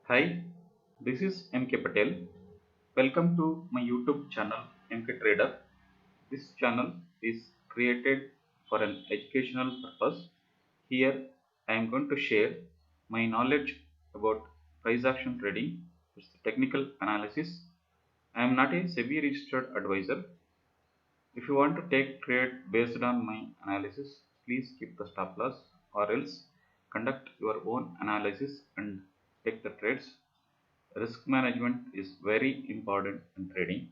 Hi, this is MK Patel. Welcome to my YouTube channel MK Trader. This channel is created for an educational purpose. Here I am going to share my knowledge about price action trading, it's the technical analysis. I am not a SEBI registered advisor. If you want to take trade based on my analysis, please keep the stop loss or else conduct your own analysis and take the trades. Risk management is very important in trading.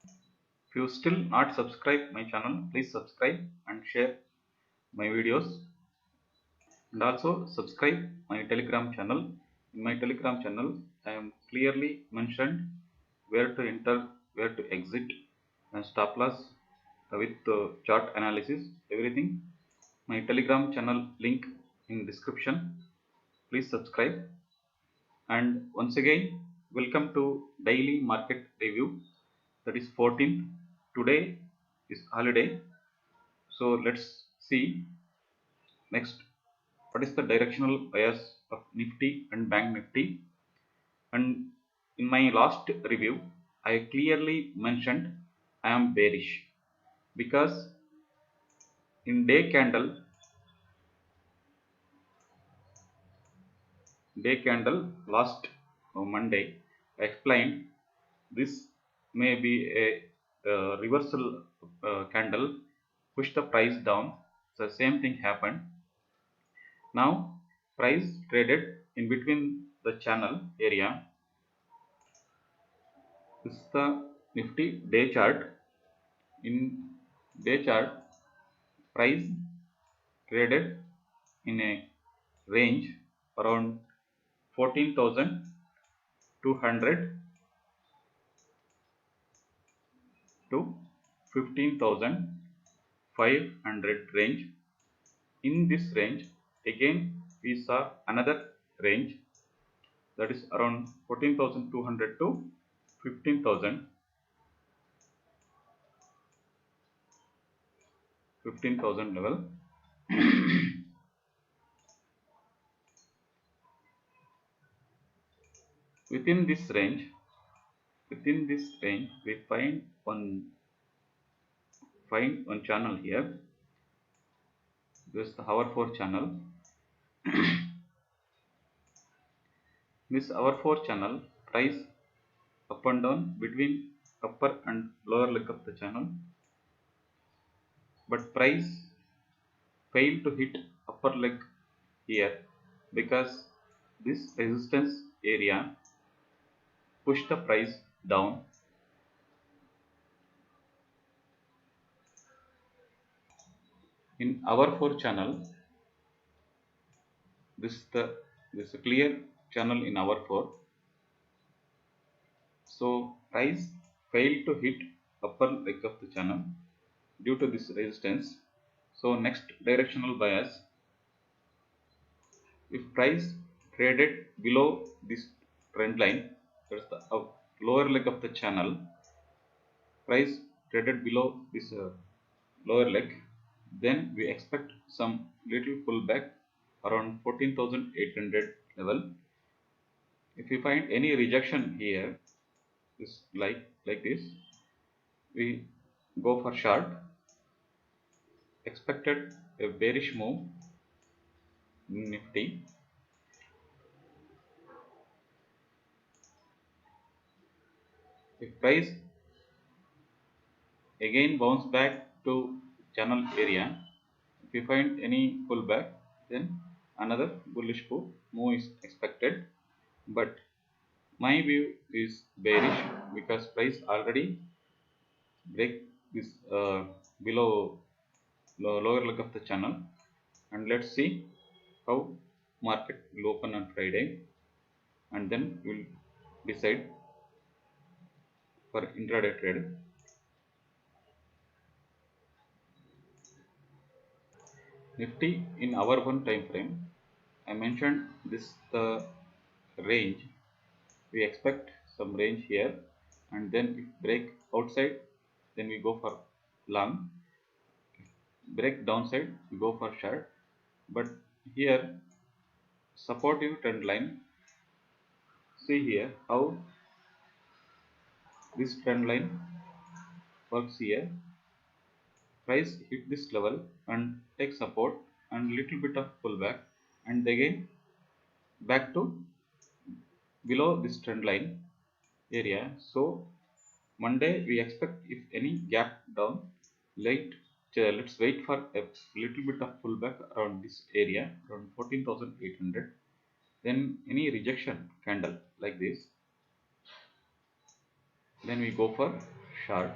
If you still not subscribe my channel, please subscribe and share my videos, and also subscribe my telegram channel. In my telegram channel I am clearly mentioned where to enter, where to exit, and stop loss with chart analysis, everything. My telegram channel link in description. Please subscribe. And once again, welcome to daily market review, that is 14th. Today is holiday, so let's see next what is the directional bias of Nifty and Bank Nifty. And in my last review I clearly mentioned I am bearish because in day candle last Monday I explained this may be a reversal candle, push the price down. The same thing happened. Now price traded in between the channel area. This is the Nifty day chart. In day chart, price traded in a range around 14,200 to 15,500 range. In this range again we saw another range, that is around 14,200 to 15,000 level. within this range we find one channel here. This is the hour 4 channel. This hour 4 channel, price up and down between upper and lower leg of the channel, but price failed to hit upper leg here because this resistance area pushed the price down. In hour 4 channel, this is a clear channel in hour 4. So price failed to hit upper leg of the channel due to this resistance. So next directional bias, if price traded below this trend line, that's the lower leg of the channel, price traded below this lower leg, then we expect some little pullback around 14,800 level. If we find any rejection here, this like this, we go for short. Expected a bearish move in Nifty. If price again bounce back to channel area, if we find any pullback, then another bullish move is expected. But my view is bearish because price already break this below lower leg of the channel. And let's see how market will open on Friday, and then we'll decide for intraday trade. Nifty in hour 1 time frame, I mentioned this the range. We expect some range here, and then if break outside, then we go for long. Break downside, we go for short. But here supportive trend line See here how this trend line works here. Price hit this level and take support and little bit of pullback, and again back to below this trend line area. So Monday we expect if any gap down, let's wait for a little bit of pullback around this area around 14,800. Then any rejection candle like this, then we go for short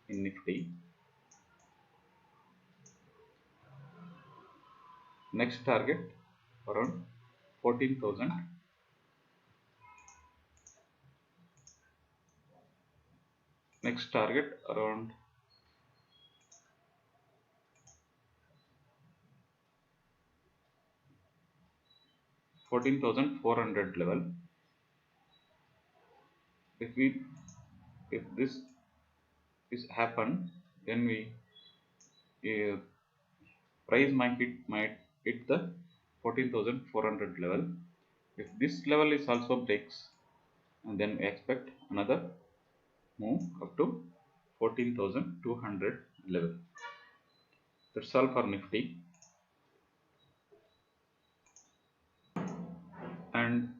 in Nifty. Next target around 14,000. Next target around 14,400 level. If this is happen, then we price might hit the 14,400 level. If this level is also breaks, and then we expect another move up to 14,200 level. That's all for Nifty. And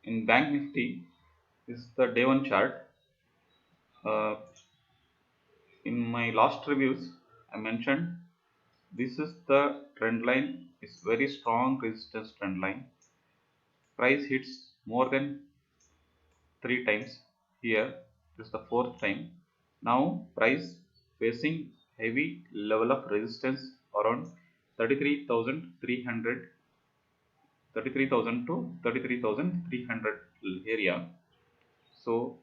in Bank Nifty, this is the day one chart. In my last reviews, I mentioned this is the trend line. It's very strong resistance trend line. Price hits more than 3 times. Here this is the fourth time. Now price facing heavy level of resistance around 33,300, 33,000 to 33,300 area. So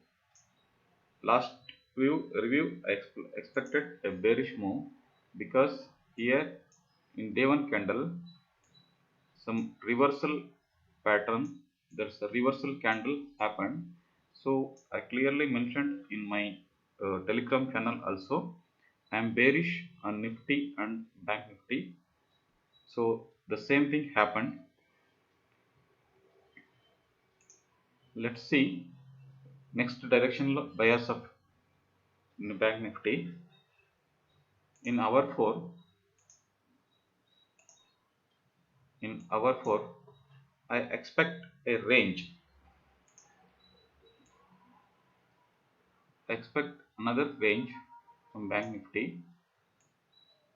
last review I expected a bearish move, because here in day one candle some reversal pattern, there's a reversal candle happened. So I clearly mentioned in my Telegram channel also, I am bearish on Nifty and Bank Nifty. So the same thing happened. Let's see next directional bias of Bank Nifty. In hour 4, I expect a range. I expect another range from Bank Nifty.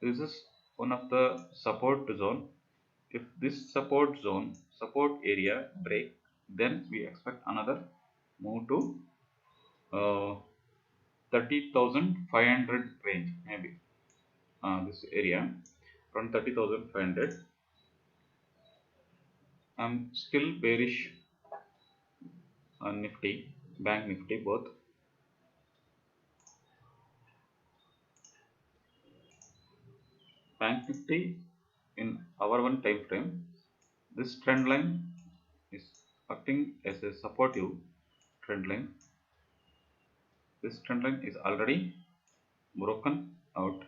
This is one of the support zone. If this support area break, then we expect another move to 30,500 range, maybe this area around 30,500. I'm still bearish on Nifty, Bank Nifty both. Bank Nifty in hour 1 time frame, this trend line is acting as a supportive trend line. This trend line is already broken out.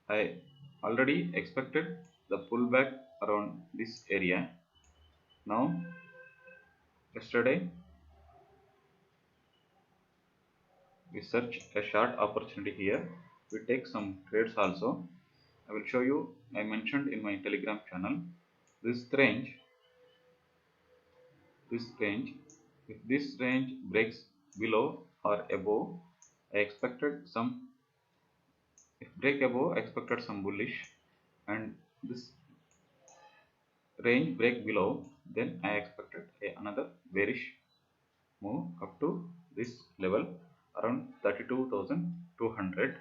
I already expected the pullback around this area. Now yesterday we search a short opportunity here. We take some trades also. I will show you. I mentioned in my Telegram channel this range. If this range breaks below or above, I expected some. If break above, I expected some bullish, and this range break below, then I expected another bearish move up to this level around 32,200.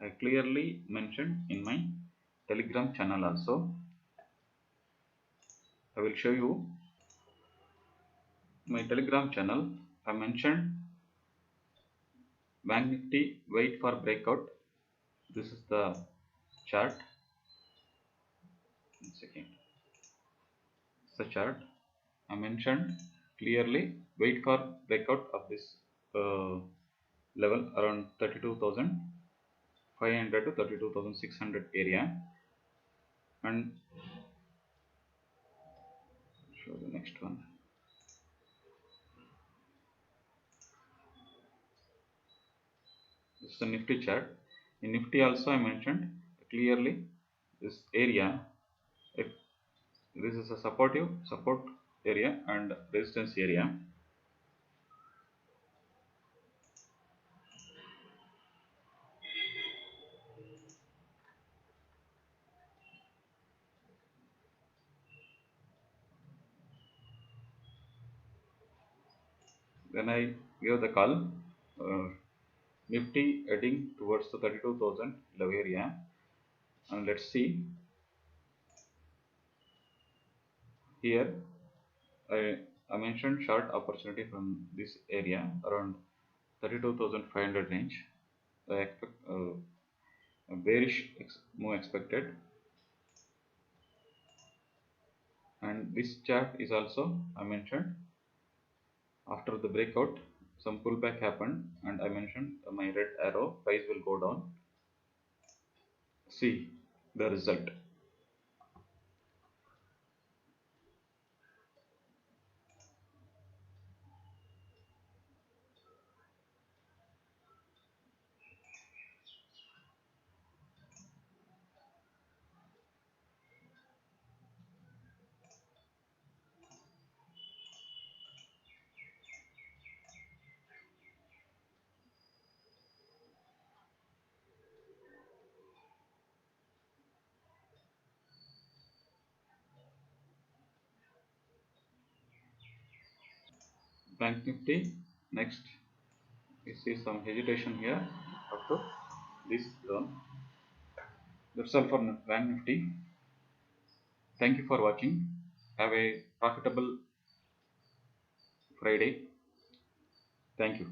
I clearly mentioned in my Telegram channel also. I will show you my Telegram channel. I mentioned Bank Nifty wait for breakout. This is the chart. 1 second. It's the chart. I mentioned clearly wait for breakout of this level around 32,500 to 32,600 area, and show the next one. This is a Nifty chart. In Nifty also I mentioned clearly this area, if this is a support area and resistance area. Then I give the call, Nifty heading towards the 32,000 level area, and let's see here. I mentioned short opportunity from this area around 32,500 range. I expect a bearish move expected, and this chart is also I mentioned after the breakout some pullback happened, and I mentioned my red arrow price will go down. See the result. Bank Nifty next. We see some hesitation here up to this zone. That's all for Bank Nifty. Thank you for watching. Have a profitable Friday. Thank you.